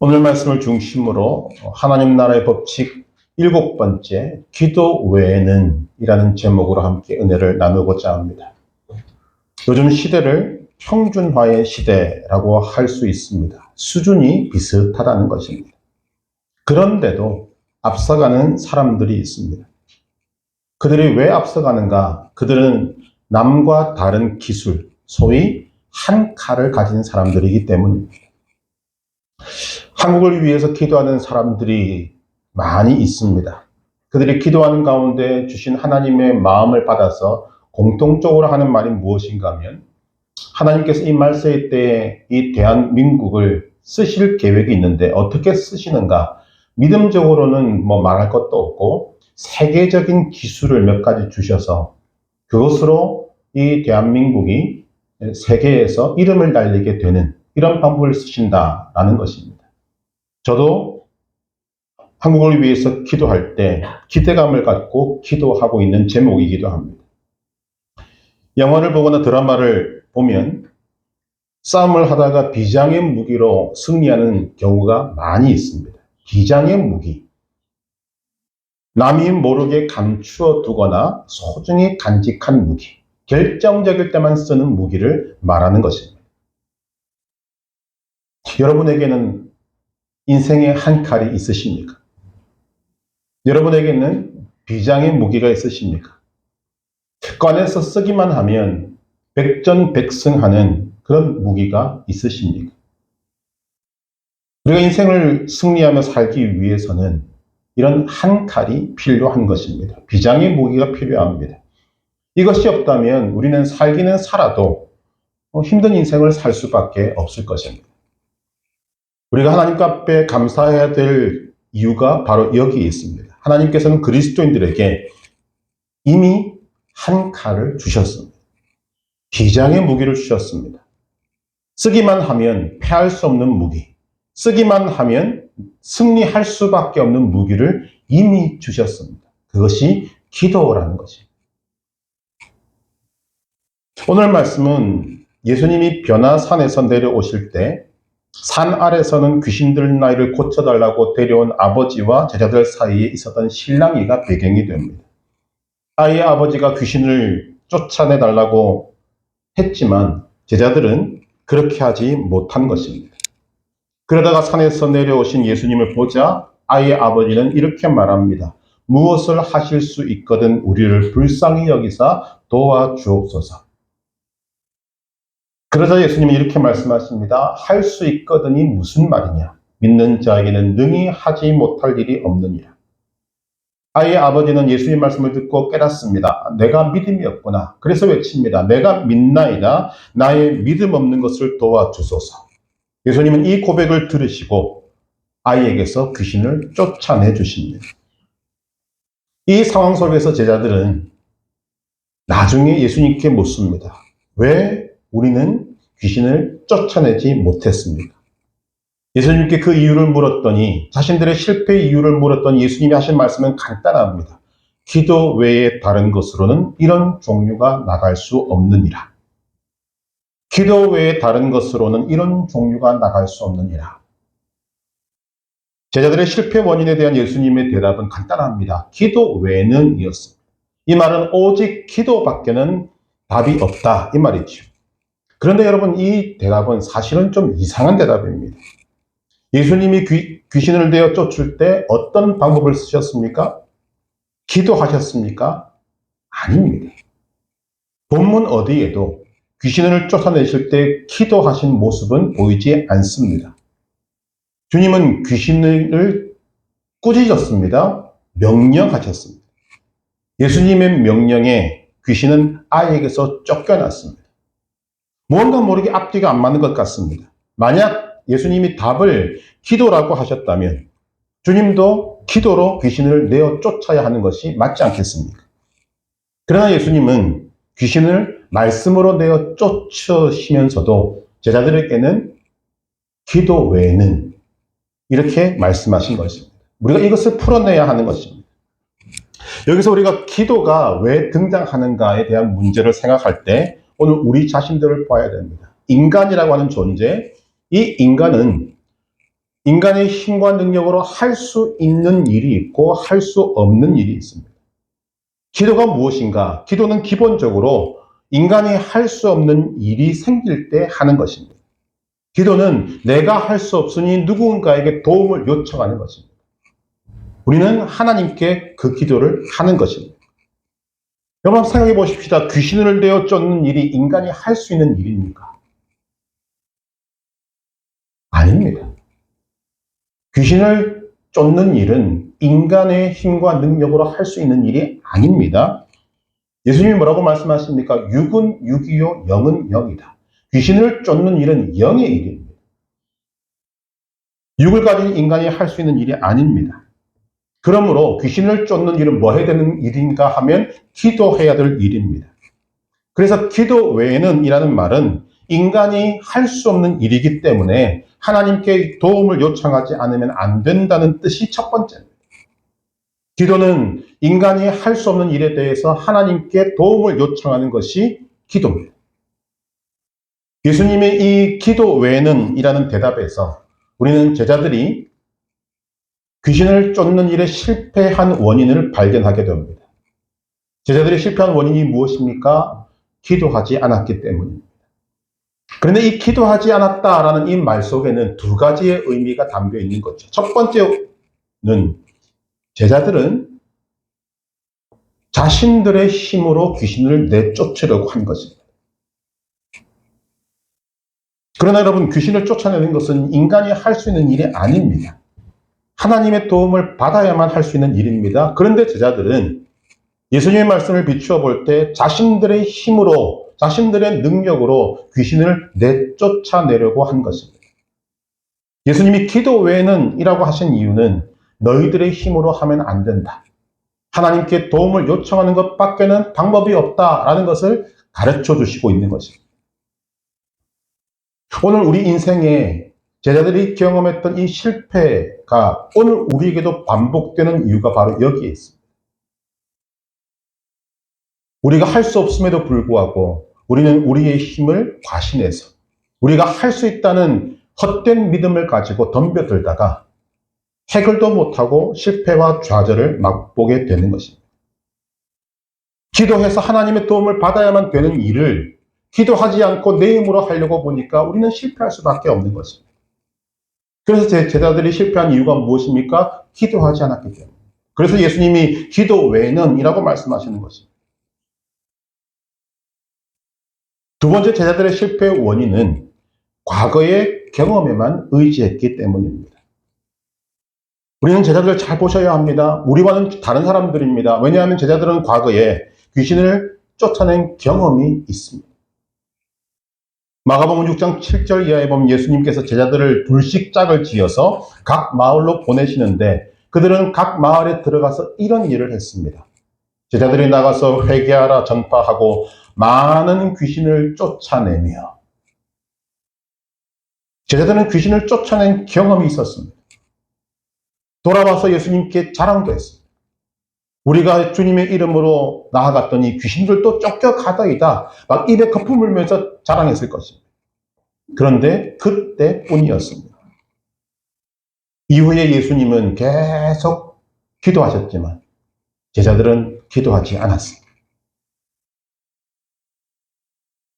오늘 말씀을 중심으로 하나님 나라의 법칙 7번째 기도 외에는 이라는 제목으로 함께 은혜를 나누고자 합니다. 요즘 시대를 평준화의 시대라고 할 수 있습니다. 수준이 비슷하다는 것입니다. 그런데도 앞서가는 사람들이 있습니다. 그들이 왜 앞서가는가? 그들은 남과 다른 기술, 소위 한 칼을 가진 사람들이기 때문입니다. 한국을 위해서 기도하는 사람들이 많이 있습니다. 그들이 기도하는 가운데 주신 하나님의 마음을 받아서 공통적으로 하는 말이 무엇인가 하면 하나님께서 이 말세의 때에 이 대한민국을 쓰실 계획이 있는데 어떻게 쓰시는가? 믿음적으로는 말할 것도 없고 세계적인 기술을 몇 가지 주셔서 그것으로 이 대한민국이 세계에서 이름을 날리게 되는 이런 방법을 쓰신다라는 것입니다. 저도 한국을 위해서 기도할 때 기대감을 갖고 기도하고 있는 제목이기도 합니다. 영화를 보거나 드라마를 보면 싸움을 하다가 비장의 무기로 승리하는 경우가 많이 있습니다. 비장의 무기. 남이 모르게 감추어 두거나 소중히 간직한 무기. 결정적일 때만 쓰는 무기를 말하는 것입니다. 여러분에게는 인생에 한 칼이 있으십니까? 여러분에게는 비장의 무기가 있으십니까? 꺼내서 쓰기만 하면 백전백승하는 그런 무기가 있으십니까? 우리가 인생을 승리하며 살기 위해서는 이런 한 칼이 필요한 것입니다. 비장의 무기가 필요합니다. 이것이 없다면 우리는 살기는 살아도 힘든 인생을 살 수밖에 없을 것입니다. 우리가 하나님 앞에 감사해야 될 이유가 바로 여기에 있습니다. 하나님께서는 그리스도인들에게 이미 한 칼을 주셨습니다. 비장의 무기를 주셨습니다. 쓰기만 하면 패할 수 없는 무기, 쓰기만 하면 승리할 수밖에 없는 무기를 이미 주셨습니다. 그것이 기도라는 것입니다. 오늘 말씀은 예수님이 변화산에서 내려오실 때 산 아래서는 귀신들 나이를 고쳐달라고 데려온 아버지와 제자들 사이에 있었던 실랑이가 배경이 됩니다. 아이의 아버지가 귀신을 쫓아내달라고 했지만 제자들은 그렇게 하지 못한 것입니다. 그러다가 산에서 내려오신 예수님을 보자 아이의 아버지는 이렇게 말합니다. 무엇을 하실 수 있거든 우리를 불쌍히 여기사 도와주옵소서. 그러자 예수님은 이렇게 말씀하십니다. 할 수 있거든이 무슨 말이냐? 믿는 자에게는 능히 하지 못할 일이 없느니라. 아이의 아버지는 예수님 말씀을 듣고 깨닫습니다. 내가 믿음이 없구나. 그래서 외칩니다. 내가 믿나이다. 나의 믿음 없는 것을 도와주소서. 예수님은 이 고백을 들으시고 아이에게서 귀신을 쫓아내 주십니다. 이 상황 속에서 제자들은 나중에 예수님께 묻습니다. 왜 우리는 귀신을 쫓아내지 못했습니까? 예수님께 그 이유를 물었더니 자신들의 실패의 이유를 물었더니 예수님이 하신 말씀은 간단합니다. 기도 외에 다른 것으로는 이런 종류가 나갈 수 없느니라. 기도 외에 다른 것으로는 이런 종류가 나갈 수 없느니라. 제자들의 실패 원인에 대한 예수님의 대답은 간단합니다. 기도 외에는 이었습니다. 이 말은 오직 기도밖에는 답이 없다 이 말이죠. 그런데 여러분 이 대답은 사실은 좀 이상한 대답입니다. 예수님이 귀신을 내어 쫓을 때 어떤 방법을 쓰셨습니까? 기도하셨습니까? 아닙니다. 본문 어디에도 귀신을 쫓아내실 때 기도하신 모습은 보이지 않습니다. 주님은 귀신을 꾸짖었습니다. 명령하셨습니다. 예수님의 명령에 귀신은 아이에게서 쫓겨났습니다. 뭔가 모르게 앞뒤가 안 맞는 것 같습니다. 만약 예수님이 답을 기도라고 하셨다면 주님도 기도로 귀신을 내어 쫓아야 하는 것이 맞지 않겠습니까? 그러나 예수님은 귀신을 말씀으로 내어 쫓으시면서도 제자들에게는 기도 외에는 이렇게 말씀하신 것입니다. 우리가 이것을 풀어내야 하는 것입니다. 여기서 우리가 기도가 왜 등장하는가에 대한 문제를 생각할 때 오늘 우리 자신들을 봐야 됩니다. 인간이라고 하는 존재, 이 인간은 인간의 힘과 능력으로 할 수 있는 일이 있고 할 수 없는 일이 있습니다. 기도가 무엇인가? 기도는 기본적으로 인간이 할 수 없는 일이 생길 때 하는 것입니다. 기도는 내가 할 수 없으니 누군가에게 도움을 요청하는 것입니다. 우리는 하나님께 그 기도를 하는 것입니다. 여러분 생각해 보십시다. 귀신을 내어 쫓는 일이 인간이 할 수 있는 일입니까? 아닙니다. 귀신을 쫓는 일은 인간의 힘과 능력으로 할 수 있는 일이 아닙니다. 예수님이 뭐라고 말씀하십니까? 육은 육이요, 영은 영이다. 귀신을 쫓는 일은 영의 일입니다. 육을 가진 인간이 할 수 있는 일이 아닙니다. 그러므로 귀신을 쫓는 일은 뭐 해야 되는 일인가 하면 기도해야 될 일입니다. 그래서 기도 외에는 이라는 말은 인간이 할 수 없는 일이기 때문에 하나님께 도움을 요청하지 않으면 안 된다는 뜻이 첫 번째입니다. 기도는 인간이 할 수 없는 일에 대해서 하나님께 도움을 요청하는 것이 기도입니다. 예수님의 이 기도 외에는 이라는 대답에서 우리는 제자들이 귀신을 쫓는 일에 실패한 원인을 발견하게 됩니다. 제자들이 실패한 원인이 무엇입니까? 기도하지 않았기 때문입니다. 그런데 이 기도하지 않았다라는 이 말 속에는 두 가지의 의미가 담겨 있는 거죠. 첫 번째는 제자들은 자신들의 힘으로 귀신을 내쫓으려고 한 것입니다. 그러나 여러분, 귀신을 쫓아내는 것은 인간이 할 수 있는 일이 아닙니다. 하나님의 도움을 받아야만 할 수 있는 일입니다. 그런데 제자들은 예수님의 말씀을 비추어 볼 때 자신들의 힘으로, 자신들의 능력으로 귀신을 내쫓아내려고 한 것입니다. 예수님이 기도 외에는 이라고 하신 이유는 너희들의 힘으로 하면 안 된다. 하나님께 도움을 요청하는 것밖에는 방법이 없다라는 것을 가르쳐 주시고 있는 것입니다. 오늘 우리 인생에 제자들이 경험했던 이 실패가 오늘 우리에게도 반복되는 이유가 바로 여기에 있습니다. 우리가 할 수 없음에도 불구하고 우리는 우리의 힘을 과신해서 우리가 할 수 있다는 헛된 믿음을 가지고 덤벼들다가 해결도 못하고 실패와 좌절을 맛보게 되는 것입니다. 기도해서 하나님의 도움을 받아야만 되는 일을 기도하지 않고 내 힘으로 하려고 보니까 우리는 실패할 수밖에 없는 것입니다. 그래서 제 제자들이 실패한 이유가 무엇입니까? 기도하지 않았기 때문에. 그래서 예수님이 기도 외에는 이라고 말씀하시는 것입니다. 두 번째 제자들의 실패의 원인은 과거의 경험에만 의지했기 때문입니다. 우리는 제자들을 잘 보셔야 합니다. 우리와는 다른 사람들입니다. 왜냐하면 제자들은 과거에 귀신을 쫓아낸 경험이 있습니다. 마가복음 6장 7절 이하에 보면 예수님께서 제자들을 둘씩 짝을 지어서 각 마을로 보내시는데 그들은 각 마을에 들어가서 이런 일을 했습니다. 제자들이 나가서 회개하라 전파하고 많은 귀신을 쫓아내며, 제자들은 귀신을 쫓아낸 경험이 있었습니다. 돌아와서 예수님께 자랑도 했습니다. 우리가 주님의 이름으로 나아갔더니 귀신들도 쫓겨가다이다. 막 입에 거품 물면서 자랑했을 것입니다. 그런데 그때뿐이었습니다. 이후에 예수님은 계속 기도하셨지만 제자들은 기도하지 않았습니다.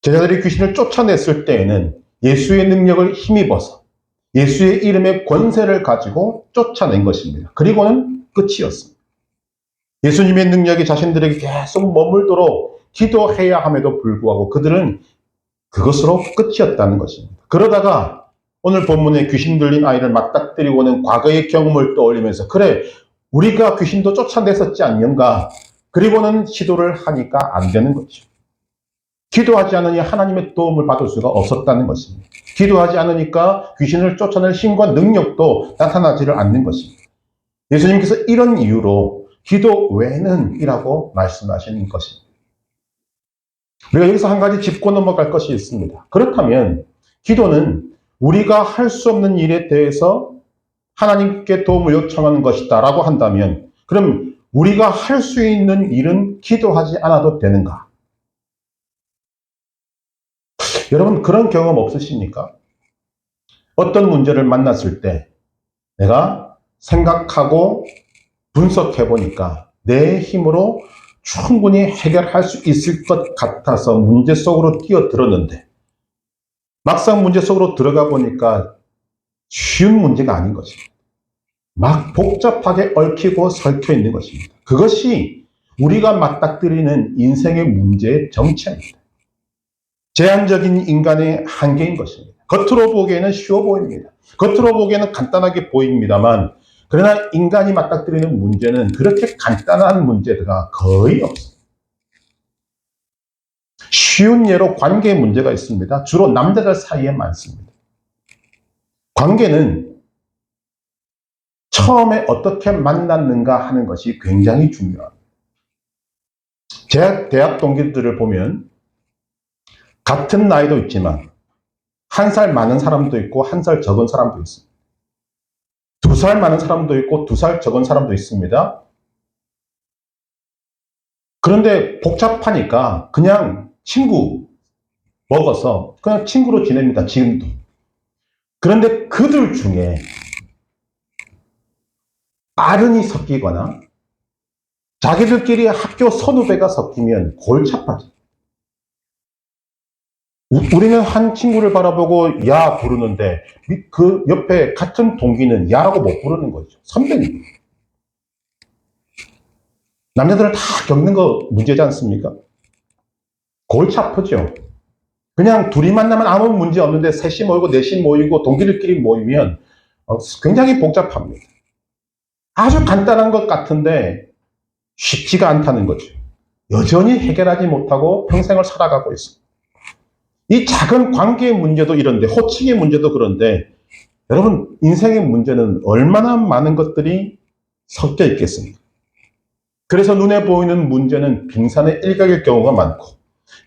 제자들이 귀신을 쫓아냈을 때에는 예수의 능력을 힘입어서 예수의 이름의 권세를 가지고 쫓아낸 것입니다. 그리고는 끝이었습니다. 예수님의 능력이 자신들에게 계속 머물도록 기도해야 함에도 불구하고 그들은 그것으로 끝이었다는 것입니다. 그러다가 오늘 본문에 귀신 들린 아이를 맞닥뜨리고는 과거의 경험을 떠올리면서 그래, 우리가 귀신도 쫓아냈었지 않는가? 그리고는 시도를 하니까 안 되는 거죠. 기도하지 않으니 하나님의 도움을 받을 수가 없었다는 것입니다. 기도하지 않으니까 귀신을 쫓아낼 힘과 능력도 나타나지를 않는 것입니다. 예수님께서 이런 이유로 기도 외에는 이라고 말씀하시는 것입니다. 우리가 여기서 한 가지 짚고 넘어갈 것이 있습니다. 그렇다면 기도는 우리가 할 수 없는 일에 대해서 하나님께 도움을 요청하는 것이다 라고 한다면 그럼 우리가 할 수 있는 일은 기도하지 않아도 되는가? 여러분 그런 경험 없으십니까? 어떤 문제를 만났을 때 내가 생각하고 분석해 보니까 내 힘으로 충분히 해결할 수 있을 것 같아서 문제 속으로 뛰어들었는데 막상 문제 속으로 들어가 보니까 쉬운 문제가 아닌 것입니다. 막 복잡하게 얽히고 설켜 있는 것입니다. 그것이 우리가 맞닥뜨리는 인생의 문제의 정체입니다. 제한적인 인간의 한계인 것입니다. 겉으로 보기에는 쉬워 보입니다. 겉으로 보기에는 간단하게 보입니다만 그러나 인간이 맞닥뜨리는 문제는 그렇게 간단한 문제가 거의 없습니다. 쉬운 예로 관계의 문제가 있습니다. 주로 남자들 사이에 많습니다. 관계는 처음에 어떻게 만났는가 하는 것이 굉장히 중요합니다. 제 대학 동기들을 보면 같은 나이도 있지만 한 살 많은 사람도 있고 한 살 적은 사람도 있습니다. 2살 많은 사람도 있고 2살 적은 사람도 있습니다. 그런데 복잡하니까 그냥 친구 먹어서 그냥 친구로 지냅니다. 지금도. 그런데 그들 중에 빠른이 섞이거나 자기들끼리 학교 선후배가 섞이면 골치 아파져. 우리는 한 친구를 바라보고 야 부르는데 그 옆에 같은 동기는 야라고 못 부르는 거죠. 선배님. 남자들은 다 겪는 거 문제지 않습니까? 골치 아프죠. 그냥 둘이 만나면 아무 문제 없는데 셋이 모이고 넷이 모이고 동기들끼리 모이면 굉장히 복잡합니다. 아주 간단한 것 같은데 쉽지가 않다는 거죠. 여전히 해결하지 못하고 평생을 살아가고 있습니다. 이 작은 관계의 문제도 이런데 호칭의 문제도 그런데 여러분 인생의 문제는 얼마나 많은 것들이 섞여 있겠습니까? 그래서 눈에 보이는 문제는 빙산의 일각일 경우가 많고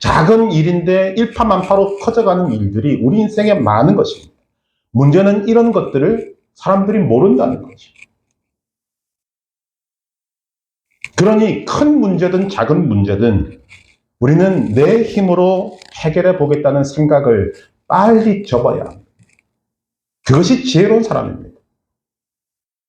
작은 일인데 일파만파로 커져가는 일들이 우리 인생에 많은 것입니다. 문제는 이런 것들을 사람들이 모른다는 거죠. 그러니 큰 문제든 작은 문제든 우리는 내 힘으로 해결해 보겠다는 생각을 빨리 접어야 합니다. 그것이 지혜로운 사람입니다.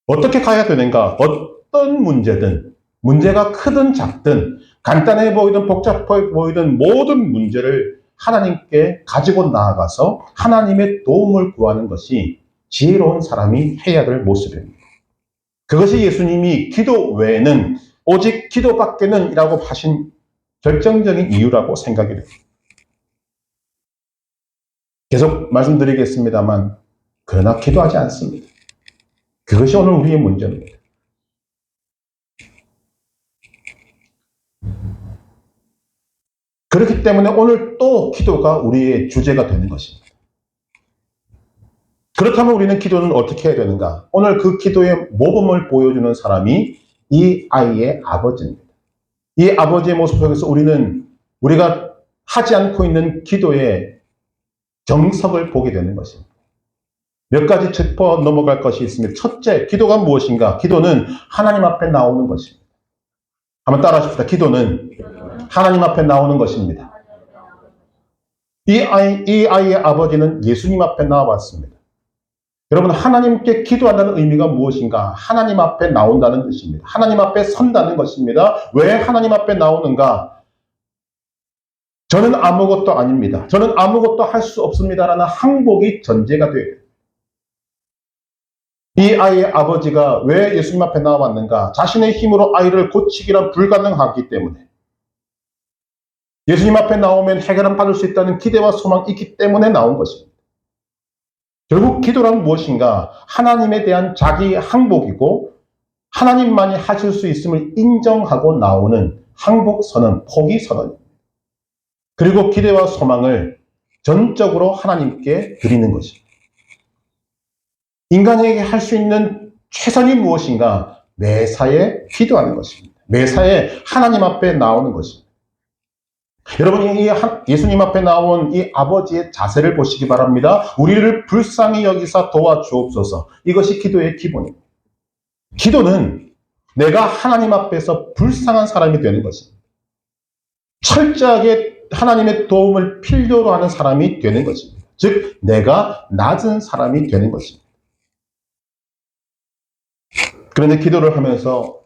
어떻게 가야 되는가? 어떤 문제든 문제가 크든 작든 간단해 보이든 복잡해 보이든 모든 문제를 하나님께 가지고 나아가서 하나님의 도움을 구하는 것이 지혜로운 사람이 해야 될 모습입니다. 그것이 예수님이 기도 외에는 오직 기도밖에는 이라고 하신 결정적인 이유라고 생각이 됩니다. 계속 말씀드리겠습니다만 그러나 기도하지 않습니다. 그것이 오늘 우리의 문제입니다. 그렇기 때문에 오늘 또 기도가 우리의 주제가 되는 것입니다. 그렇다면 우리는 기도는 어떻게 해야 되는가? 오늘 그 기도의 모범을 보여주는 사람이 이 아이의 아버지입니다. 이 아버지의 모습 속에서 우리가 하지 않고 있는 기도의 정석을 보게 되는 것입니다. 몇 가지 짚어 넘어갈 것이 있습니다. 첫째, 기도가 무엇인가? 기도는 하나님 앞에 나오는 것입니다. 한번 따라 하십시다. 기도는 하나님 앞에 나오는 것입니다. 이 아이의 아버지는 예수님 앞에 나와봤습니다. 여러분, 하나님께 기도한다는 의미가 무엇인가? 하나님 앞에 나온다는 뜻입니다. 하나님 앞에 선다는 것입니다. 왜 하나님 앞에 나오는가? 저는 아무것도 아닙니다. 저는 아무것도 할 수 없습니다라는 항복이 전제가 돼요. 이 아이의 아버지가 왜 예수님 앞에 나와봤는가? 자신의 힘으로 아이를 고치기란 불가능하기 때문에 예수님 앞에 나오면 해결은 받을 수 있다는 기대와 소망이 있기 때문에 나온 것입니다. 결국 기도란 무엇인가? 하나님에 대한 자기 항복이고 하나님만이 하실 수 있음을 인정하고 나오는 항복선언, 포기선언입니다. 그리고 기대와 소망을 전적으로 하나님께 드리는 것입니다. 인간에게 할 수 있는 최선이 무엇인가? 매사에 기도하는 것입니다. 매사에 하나님 앞에 나오는 것입니다. 여러분, 예수님 앞에 나온 이 아버지의 자세를 보시기 바랍니다. 우리를 불쌍히 여기사 도와주옵소서. 이것이 기도의 기본입니다. 기도는 내가 하나님 앞에서 불쌍한 사람이 되는 것입니다. 철저하게 하나님의 도움을 필요로 하는 사람이 되는 것입니다. 즉, 내가 낮은 사람이 되는 것입니다. 그런데 기도를 하면서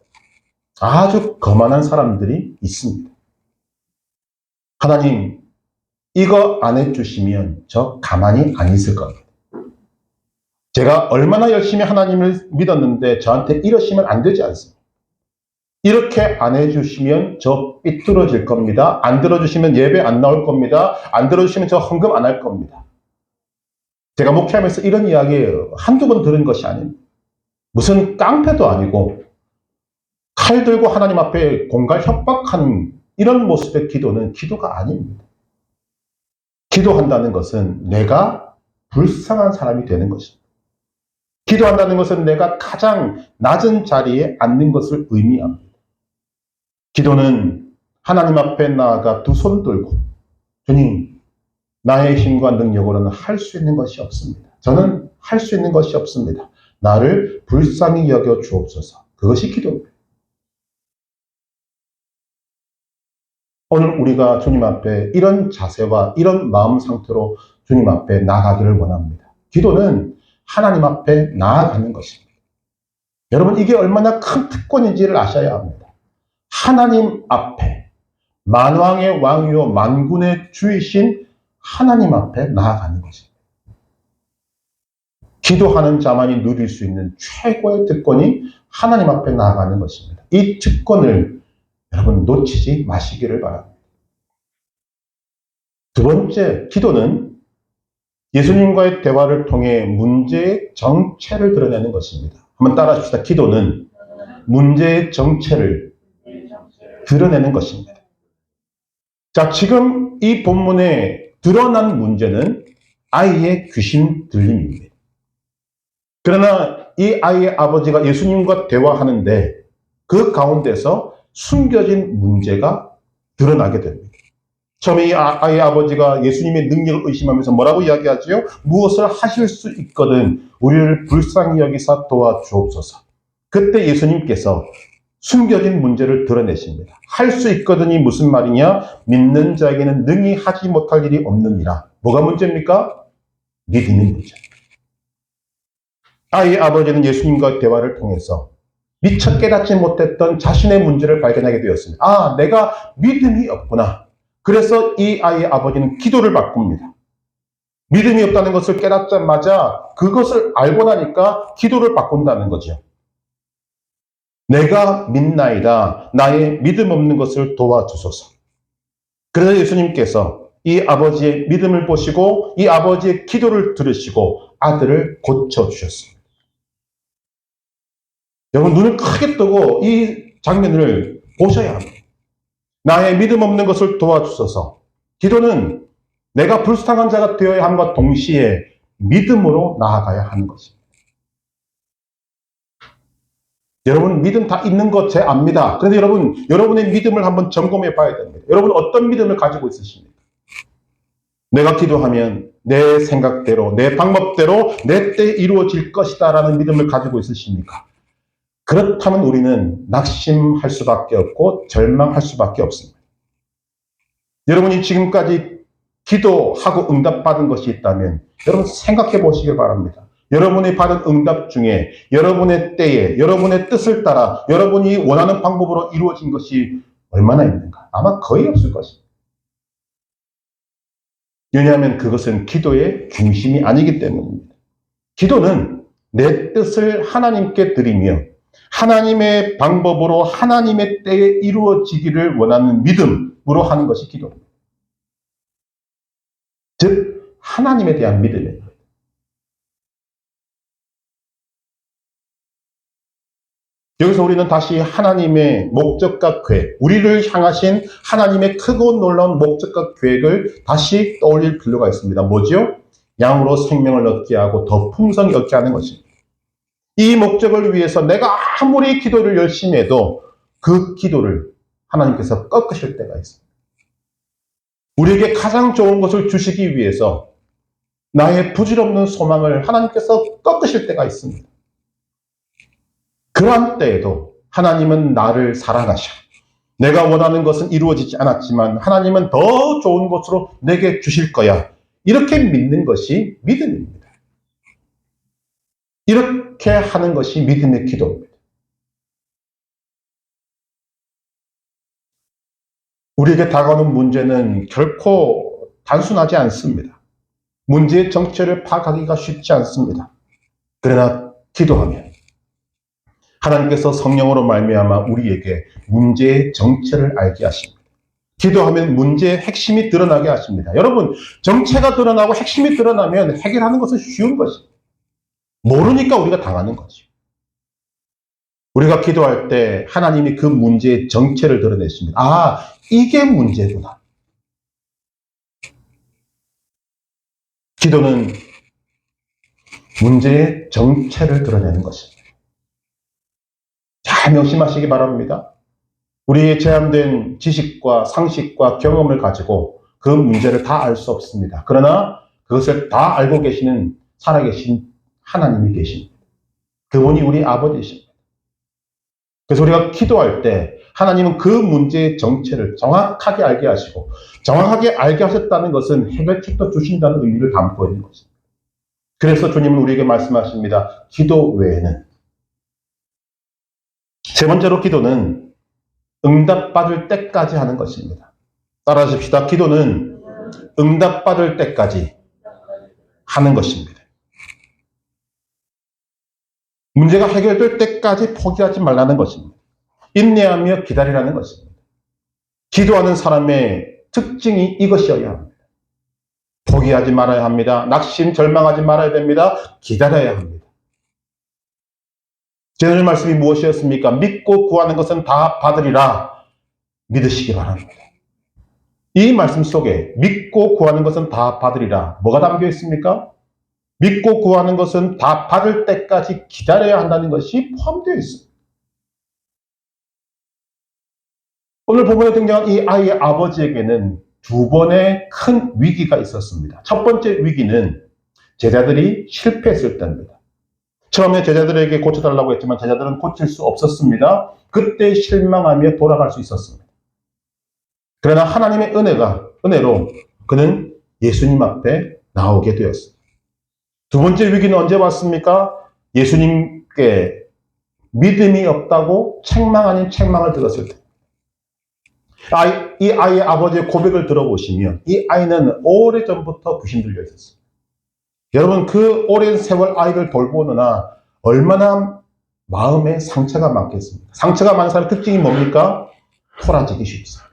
아주 거만한 사람들이 있습니다. 하나님, 이거 안 해주시면 저 가만히 안 있을 겁니다. 제가 얼마나 열심히 하나님을 믿었는데 저한테 이러시면 안 되지 않습니까? 이렇게 안 해주시면 저 삐뚤어질 겁니다. 안 들어주시면 예배 안 나올 겁니다. 안 들어주시면 저 헌금 안 할 겁니다. 제가 목회하면서 이런 이야기예요. 한두 번 들은 것이 아닙니다. 무슨 깡패도 아니고 칼 들고 하나님 앞에 공갈 협박하는 이런 모습의 기도는 기도가 아닙니다. 기도한다는 것은 내가 불쌍한 사람이 되는 것입니다. 기도한다는 것은 내가 가장 낮은 자리에 앉는 것을 의미합니다. 기도는 하나님 앞에 나아가 두 손 들고 주님, 나의 힘과 능력으로는 할 수 있는 것이 없습니다. 저는 할 수 있는 것이 없습니다. 나를 불쌍히 여겨 주옵소서. 그것이 기도입니다. 오늘 우리가 주님 앞에 이런 자세와 이런 마음 상태로 주님 앞에 나아가기를 원합니다. 기도는 하나님 앞에 나아가는 것입니다. 여러분, 이게 얼마나 큰 특권인지를 아셔야 합니다. 하나님 앞에 만왕의 왕이요 만군의 주이신 하나님 앞에 나아가는 것입니다. 기도하는 자만이 누릴 수 있는 최고의 특권이 하나님 앞에 나아가는 것입니다. 이 특권을 여러분 놓치지 마시기를 바랍니다. 두 번째, 기도는 예수님과의 대화를 통해 문제의 정체를 드러내는 것입니다. 한번 따라 합시다. 기도는 문제의 정체를 드러내는 것입니다. 자, 지금 이 본문에 드러난 문제는 아이의 귀신 들림입니다. 그러나 이 아이의 아버지가 예수님과 대화하는데 그 가운데서 숨겨진 문제가 드러나게 됩니다. 처음에 이 아이의 아버지가 예수님의 능력을 의심하면서 뭐라고 이야기하지요? 무엇을 하실 수 있거든 우리를 불쌍히 여기사 도와주옵소서. 그때 예수님께서 숨겨진 문제를 드러내십니다. 할 수 있거든이 무슨 말이냐? 믿는 자에게는 능히 하지 못할 일이 없느니라. 뭐가 문제입니까? 믿음이 문제입니다. 아이의 아버지는 예수님과 대화를 통해서 미처 깨닫지 못했던 자신의 문제를 발견하게 되었습니다. 아, 내가 믿음이 없구나. 그래서 이 아이의 아버지는 기도를 바꿉니다. 믿음이 없다는 것을 깨닫자마자 그것을 알고 나니까 기도를 바꾼다는 거죠. 내가 믿나이다. 나의 믿음 없는 것을 도와주소서. 그래서 예수님께서 이 아버지의 믿음을 보시고 이 아버지의 기도를 들으시고 아들을 고쳐주셨습니다. 여러분, 눈을 크게 뜨고 이 장면을 보셔야 합니다. 나의 믿음 없는 것을 도와주소서. 기도는 내가 불쌍한 자가 되어야 함과 동시에 믿음으로 나아가야 하는 것입니다. 여러분, 믿음 다 있는 것 제 압니다. 그런데 여러분의 믿음을 한번 점검해 봐야 됩니다. 여러분, 어떤 믿음을 가지고 있으십니까? 내가 기도하면 내 생각대로, 내 방법대로 내 때에 이루어질 것이다 라는 믿음을 가지고 있으십니까? 그렇다면 우리는 낙심할 수밖에 없고 절망할 수밖에 없습니다. 여러분이 지금까지 기도하고 응답받은 것이 있다면 여러분 생각해 보시길 바랍니다. 여러분이 받은 응답 중에 여러분의 때에 여러분의 뜻을 따라 여러분이 원하는 방법으로 이루어진 것이 얼마나 있는가? 아마 거의 없을 것입니다. 왜냐하면 그것은 기도의 중심이 아니기 때문입니다. 기도는 내 뜻을 하나님께 드리며 하나님의 방법으로 하나님의 때에 이루어지기를 원하는 믿음으로 하는 것이 기도입니다. 즉 하나님에 대한 믿음이에요. 여기서 우리는 다시 하나님의 목적과 계획, 우리를 향하신 하나님의 크고 놀라운 목적과 계획을 다시 떠올릴 필요가 있습니다. 뭐죠? 양으로 생명을 얻게 하고 더 풍성히 얻게 하는 것입니다. 이 목적을 위해서 내가 아무리 기도를 열심히 해도 그 기도를 하나님께서 꺾으실 때가 있습니다. 우리에게 가장 좋은 것을 주시기 위해서 나의 부질없는 소망을 하나님께서 꺾으실 때가 있습니다. 그러한 때에도 하나님은 나를 사랑하셔. 내가 원하는 것은 이루어지지 않았지만 하나님은 더 좋은 것으로 내게 주실 거야. 이렇게 믿는 것이 믿음입니다. 이렇게 하는 것이 믿음의 기도입니다. 우리에게 다가오는 문제는 결코 단순하지 않습니다. 문제의 정체를 파악하기가 쉽지 않습니다. 그러나 기도하면 하나님께서 성령으로 말미암아 우리에게 문제의 정체를 알게 하십니다. 기도하면 문제의 핵심이 드러나게 하십니다. 여러분, 정체가 드러나고 핵심이 드러나면 해결하는 것은 쉬운 것입니다. 모르니까 우리가 당하는 거죠. 우리가 기도할 때 하나님이 그 문제의 정체를 드러내십니다. 아, 이게 문제구나. 기도는 문제의 정체를 드러내는 것입니다. 잘 명심하시기 바랍니다. 우리의 제한된 지식과 상식과 경험을 가지고 그 문제를 다 알 수 없습니다. 그러나 그것을 다 알고 계시는 살아계신 하나님이 계십니다. 그분이 우리 아버지십니다. 그래서 우리가 기도할 때 하나님은 그 문제의 정체를 정확하게 알게 하시고, 정확하게 알게 하셨다는 것은 해결책도 주신다는 의미를 담고 있는 것입니다. 그래서 주님은 우리에게 말씀하십니다. 기도 외에는. 세 번째로 기도는 응답받을 때까지 하는 것입니다. 따라하십시다. 기도는 응답받을 때까지 하는 것입니다. 문제가 해결될 때까지 포기하지 말라는 것입니다. 인내하며 기다리라는 것입니다. 기도하는 사람의 특징이 이것이어야 합니다. 포기하지 말아야 합니다. 낙심, 절망하지 말아야 됩니다. 기다려야 합니다. 제 오늘 말씀이 무엇이었습니까? 믿고 구하는 것은 다 받으리라 믿으시기 바랍니다. 이 말씀 속에 믿고 구하는 것은 다 받으리라 뭐가 담겨 있습니까? 믿고 구하는 것은 다 받을 때까지 기다려야 한다는 것이 포함되어 있습니다. 오늘 본문에 등장한 이 아이의 아버지에게는 두 번의 큰 위기가 있었습니다. 첫 번째 위기는 제자들이 실패했을 때입니다. 처음에 제자들에게 고쳐달라고 했지만 제자들은 고칠 수 없었습니다. 그때 실망하며 돌아갈 수 있었습니다. 그러나 하나님의 은혜로 그는 예수님 앞에 나오게 되었습니다. 두 번째 위기는 언제 왔습니까? 예수님께 믿음이 없다고 책망 아닌 책망을 들었을 때. 이 아이의 아버지의 고백을 들어보시면 이 아이는 오래전부터 귀신 들려 있었어요. 여러분, 그 오랜 세월 아이를 돌보느라 얼마나 마음에 상처가 많겠습니까? 상처가 많은 사람의 특징이 뭡니까? 토라지기 쉽습니다.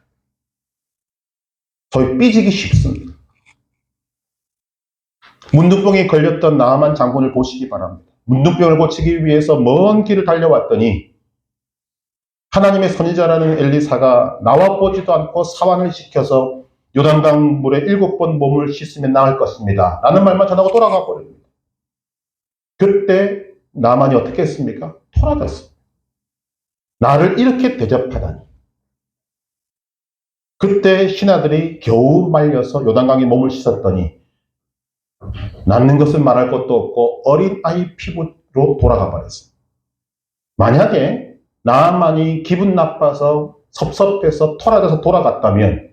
소위 삐지기 쉽습니다. 문둥병에 걸렸던 나아만 장군을 보시기 바랍니다. 문둥병을 고치기 위해서 먼 길을 달려왔더니 하나님의 선지자라는 엘리사가 나와 보지도 않고 사환을 시켜서 요단강 물에 7번 몸을 씻으면 나을 것입니다. 라는 말만 전하고 돌아가 버립니다. 그때 나만이 어떻게 했습니까? 토라졌습니다. 나를 이렇게 대접하다니. 그때 신하들이 겨우 말려서 요단강에 몸을 씻었더니 낫는 것은 말할 것도 없고 어린 아이 피부로 돌아가 버렸습니다. 만약에 나만이 기분 나빠서 섭섭해서 토라져서 돌아갔다면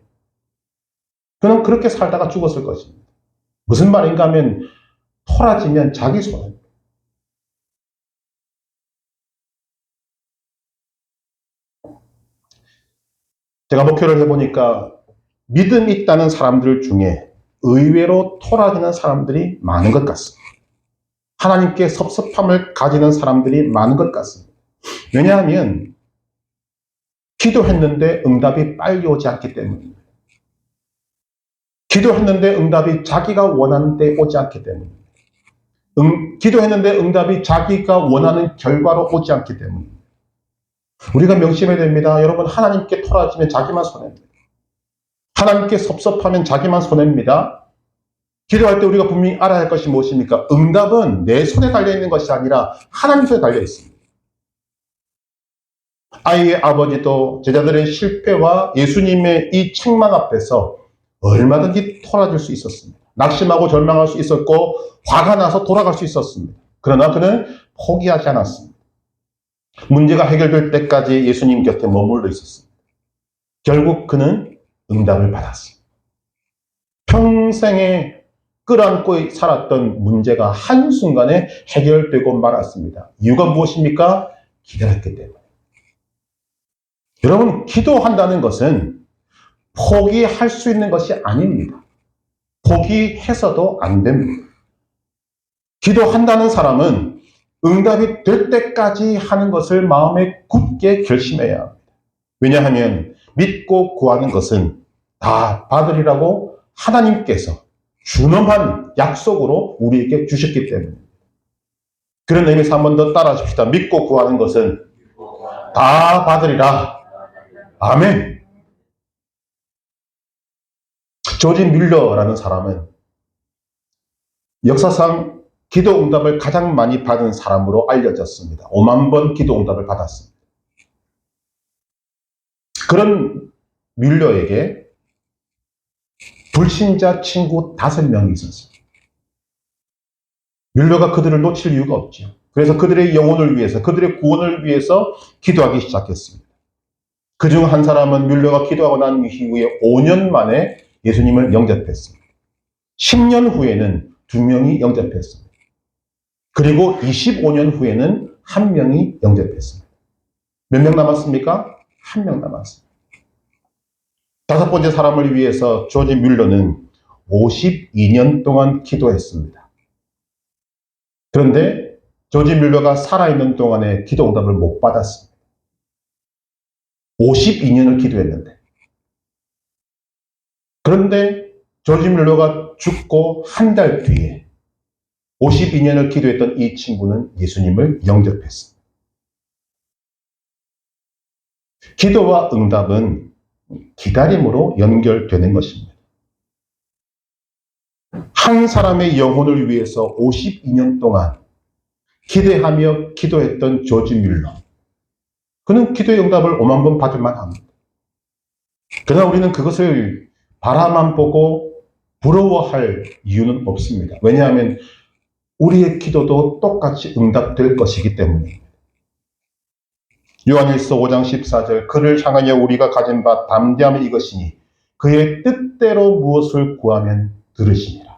그는 그렇게 살다가 죽었을 것입니다. 무슨 말인가 하면 토라지면 자기 손해입니다. 제가 목회를 해보니까 믿음이 있다는 사람들 중에 의외로 토라지는 사람들이 많은 것 같습니다. 하나님께 섭섭함을 가지는 사람들이 많은 것 같습니다. 왜냐하면 기도했는데 응답이 빨리 오지 않기 때문입니다. 기도했는데 응답이 자기가 원하는 때 오지 않기 때문입니다. 기도했는데 응답이 자기가 원하는 결과로 오지 않기 때문입니다. 우리가 명심해야 됩니다. 여러분, 하나님께 토라지면 자기만 손해입니다. 하나님께 섭섭하면 자기만 손해입니다. 기도할 때 우리가 분명히 알아야 할 것이 무엇입니까? 응답은 내 손에 달려있는 것이 아니라 하나님 손에 달려있습니다. 아이의 아버지도 제자들의 실패와 예수님의 이 책망 앞에서 얼마든지 토라질 수 있었습니다. 낙심하고 절망할 수 있었고 화가 나서 돌아갈 수 있었습니다. 그러나 그는 포기하지 않았습니다. 문제가 해결될 때까지 예수님 곁에 머물러 있었습니다. 결국 그는 응답을 받았습니다. 평생에 끌어안고 살았던 문제가 한순간에 해결되고 말았습니다. 이유가 무엇입니까? 기다렸기 때문에. 여러분, 기도한다는 것은 포기할 수 있는 것이 아닙니다. 포기해서도 안 됩니다. 기도한다는 사람은 응답이 될 때까지 하는 것을 마음에 굳게 결심해야 합니다. 왜냐하면 믿고 구하는 것은 다 받으리라고 하나님께서 준엄한 약속으로 우리에게 주셨기 때문입니다. 그런 의미에서 한 번 더 따라 하십시다. 믿고 구하는 것은 다 받으리라. 아멘. 조지 뮬러라는 사람은 역사상 기도 응답을 가장 많이 받은 사람으로 알려졌습니다. 5만 번 기도 응답을 받았습니다. 그런 뮬러에게 불신자 친구 5명이 있었습니다. 뮬러가 그들을 놓칠 이유가 없죠. 그래서 그들의 영혼을 위해서, 그들의 구원을 위해서 기도하기 시작했습니다. 그중 한 사람은 뮬러가 기도하고 난 이후에 5년 만에 예수님을 영접했습니다. 10년 후에는 2명이 영접했습니다. 그리고 25년 후에는 1명이 영접했습니다. 몇 명 남았습니까? 1명 남았습니다. 5번째 사람을 위해서 조지 뮬러는 52년 동안 기도했습니다. 그런데 조지 뮬러가 살아있는 동안에 기도 응답을 못 받았습니다. 52년을 기도했는데. 그런데 조지 뮬러가 죽고 한 달 뒤에 52년을 기도했던 이 친구는 예수님을 영접했습니다. 기도와 응답은 기다림으로 연결되는 것입니다. 한 사람의 영혼을 위해서 52년 동안 기대하며 기도했던 조지 뮬러. 그는 기도의 응답을 5만 번 받을 만합니다. 그러나 우리는 그것을 바라만 보고 부러워할 이유는 없습니다. 왜냐하면 우리의 기도도 똑같이 응답될 것이기 때문입니다. 요한일서 5장 14절 그를 향하여 우리가 가진 바 담대함이 이것이니 그의 뜻대로 무엇을 구하면 들으시니라.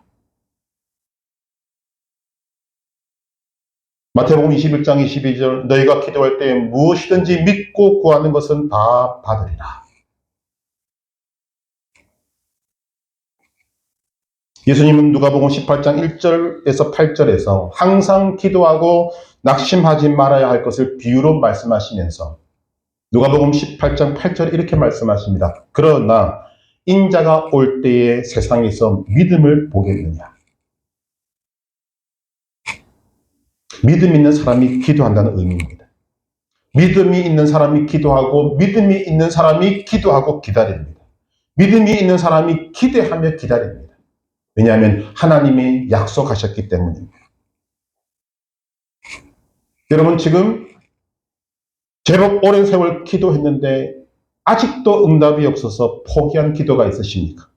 마태복음 21장 22절 너희가 기도할 때 무엇이든지 믿고 구하는 것은 다 받으리라. 예수님은 누가복음 18장 1절에서 8절에서 항상 기도하고 낙심하지 말아야 할 것을 비유로 말씀하시면서 누가복음 18장 8절에 이렇게 말씀하십니다. 그러나 인자가 올 때에 세상에서 믿음을 보겠느냐. 믿음 있는 사람이 기도한다는 의미입니다. 믿음이 있는 사람이 기도하고 믿음이 있는 사람이 기도하고 기다립니다. 믿음이 있는 사람이 기대하며 기다립니다. 왜냐하면 하나님이 약속하셨기 때문입니다. 여러분 지금 제법 오랜 세월 기도했는데 아직도 응답이 없어서 포기한 기도가 있으십니까?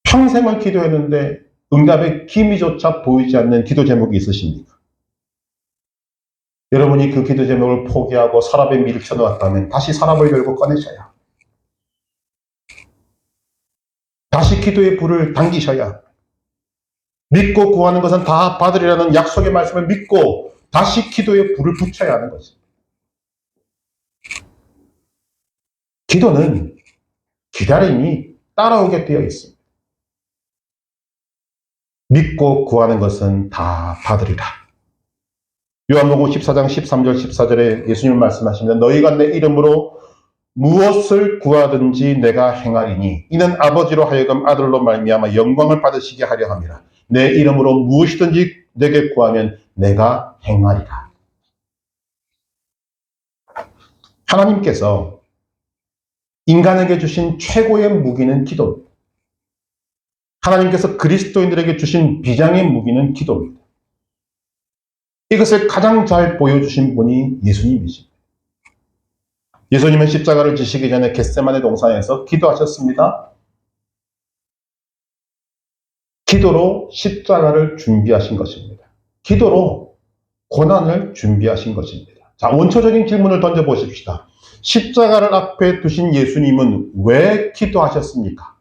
평생을 기도했는데 응답의 기미조차 보이지 않는 기도 제목이 있으십니까? 여러분이 그 기도 제목을 포기하고 서랍에 미리 켜놓았다면 다시 서랍을 열고 꺼내셔야, 다시 기도의 불을 당기셔야, 믿고 구하는 것은 다 받으리라는 약속의 말씀을 믿고 다시 기도의 불을 붙여야 하는 것입니다. 기도는 기다림이 따라오게 되어 있습니다. 믿고 구하는 것은 다 받으리라. 요한복음 14장 13절 14절에 예수님 말씀하십니다. 너희가 내 이름으로 무엇을 구하든지 내가 행하리니 이는 아버지로 하여금 아들로 말미암아 영광을 받으시게 하려 함이라. 내 이름으로 무엇이든지 내게 구하면 내가 행하리라. 하나님께서 인간에게 주신 최고의 무기는 기도입니다. 하나님께서 그리스도인들에게 주신 비장의 무기는 기도입니다. 이것을 가장 잘 보여주신 분이 예수님이십니다. 예수님은 십자가를 지시기 전에 겟세마네 동산에서 기도하셨습니다. 기도로 십자가를 준비하신 것입니다. 기도로 고난을 준비하신 것입니다. 자, 원초적인 질문을 던져보십시다. 십자가를 앞에 두신 예수님은 왜 기도하셨습니까?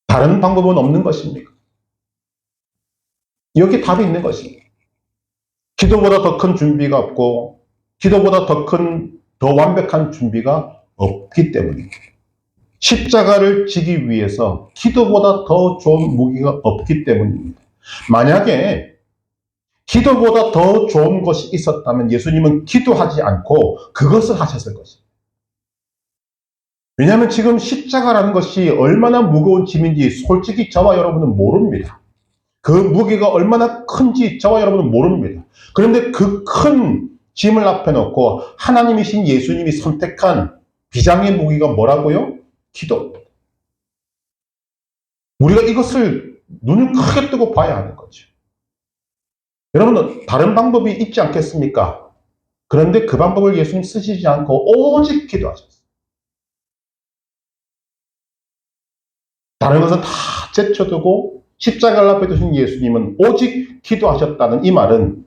다른 방법은 없는 것입니까? 여기 답이 있는 것입니다. 기도보다 더 큰 준비가 없고 기도보다 더 큰, 더 완벽한 준비가 없기 때문입니다. 십자가를 지기 위해서 기도보다 더 좋은 무기가 없기 때문입니다. 만약에 기도보다 더 좋은 것이 있었다면 예수님은 기도하지 않고 그것을 하셨을 것입니다. 왜냐하면 지금 십자가라는 것이 얼마나 무거운 짐인지 솔직히 저와 여러분은 모릅니다. 그 무게가 얼마나 큰지 저와 여러분은 모릅니다. 그런데 그 큰 짐을 앞에 놓고 하나님이신 예수님이 선택한 비장의 무기가 뭐라고요? 기도. 우리가 이것을 눈을 크게 뜨고 봐야 하는 거죠. 여러분은 다른 방법이 있지 않겠습니까? 그런데 그 방법을 예수님 쓰시지 않고 오직 기도하셨어요. 다른 것은 다 제쳐두고 십자가를 앞에 두신 예수님은 오직 기도하셨다는 이 말은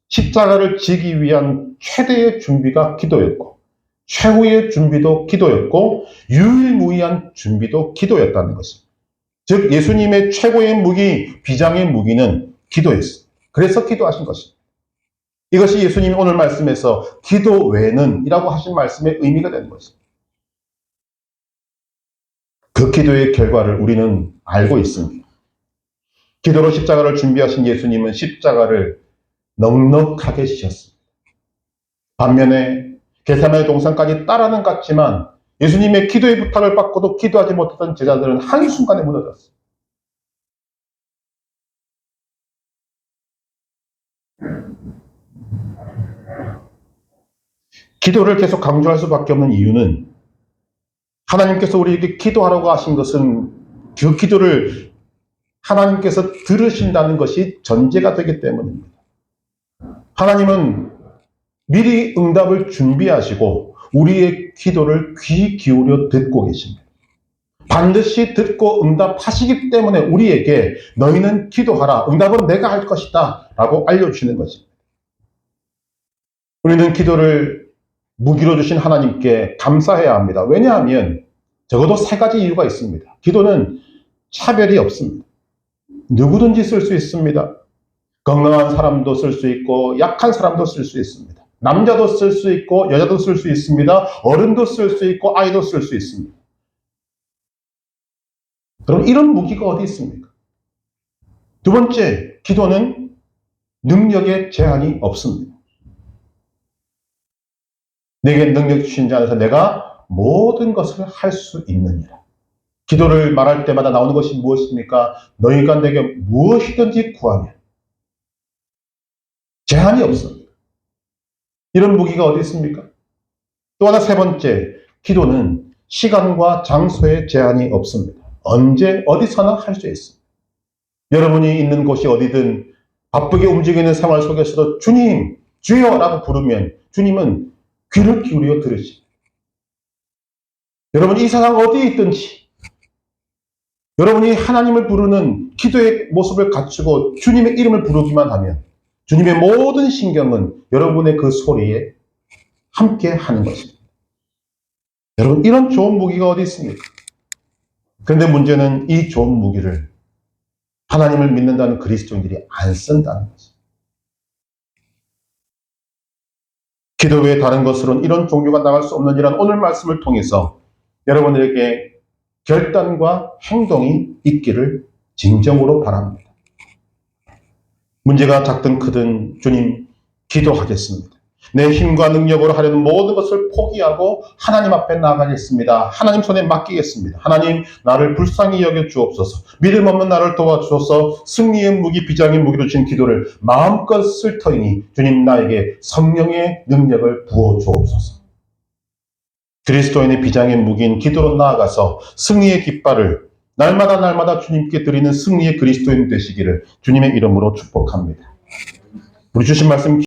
십자가를 지기 위한 최대의 준비가 기도였고 최후의 준비도 기도였고 유일무이한 준비도 기도였다는 것입니다. 즉 예수님의 최고의 무기, 비장의 무기는 기도였습니다. 그래서 기도하신 것입니다. 이것이 예수님이 오늘 말씀에서 기도 외에는 이라고 하신 말씀의 의미가 되는 것입니다. 그 기도의 결과를 우리는 알고 있습니다. 기도로 십자가를 준비하신 예수님은 십자가를 넉넉하게 지셨습니다. 반면에 겟세마네 동산까지 따라는 갔지만 예수님의 기도의 부탁을 받고도 기도하지 못했던 제자들은 한순간에 무너졌습니다. 기도를 계속 강조할 수밖에 없는 이유는 하나님께서 우리에게 기도하라고 하신 것은 그 기도를 하나님께서 들으신다는 것이 전제가 되기 때문입니다. 하나님은 미리 응답을 준비하시고 우리의 기도를 귀 기울여 듣고 계십니다. 반드시 듣고 응답하시기 때문에 우리에게 너희는 기도하라. 응답은 내가 할 것이다. 라고 알려주시는 것입니다. 우리는 기도를 무기로 주신 하나님께 감사해야 합니다. 왜냐하면 적어도 세 가지 이유가 있습니다. 기도는 차별이 없습니다. 누구든지 쓸 수 있습니다. 건강한 사람도 쓸 수 있고 약한 사람도 쓸 수 있습니다. 남자도 쓸 수 있고 여자도 쓸 수 있습니다. 어른도 쓸 수 있고 아이도 쓸 수 있습니다. 그럼 이런 무기가 어디 있습니까? 두 번째, 기도는 능력에 제한이 없습니다. 내게 능력 주신 자 안에서 내가 모든 것을 할 수 있느니라. 기도를 말할 때마다 나오는 것이 무엇입니까? 너희가 내게 무엇이든지 구하면 제한이 없습니다. 이런 무기가 어디 있습니까? 또 하나 세 번째, 기도는 시간과 장소에 제한이 없습니다. 언제 어디서나 할 수 있습니다. 여러분이 있는 곳이 어디든 바쁘게 움직이는 생활 속에서도 주님, 주여 라고 부르면 주님은 귀를 기울여 들으십니다. 여러분이 이 세상 어디에 있든지 여러분이 하나님을 부르는 기도의 모습을 갖추고 주님의 이름을 부르기만 하면 주님의 모든 신경은 여러분의 그 소리에 함께 하는 것입니다. 여러분, 이런 좋은 무기가 어디 있습니까? 그런데 문제는 이 좋은 무기를 하나님을 믿는다는 그리스도인들이 안 쓴다는 것입니다. 기도 외에 다른 것으로는 이런 종류가 나갈 수 없는 이런 오늘 말씀을 통해서 여러분들에게 결단과 행동이 있기를 진정으로 바랍니다. 문제가 작든 크든 주님 기도하겠습니다. 내 힘과 능력으로 하려는 모든 것을 포기하고 하나님 앞에 나가겠습니다. 하나님 손에 맡기겠습니다. 하나님 나를 불쌍히 여겨 주옵소서. 믿음 없는 나를 도와주셔서 승리의 무기, 비장의 무기로 주신 기도를 마음껏 쓸 터이니 주님 나에게 성령의 능력을 부어 주옵소서. 그리스도인의 비장의 무기인 기도로 나아가서 승리의 깃발을 날마다 주님께 드리는 승리의 그리스도인 되시기를 주님의 이름으로 축복합니다. 우리 주신 말씀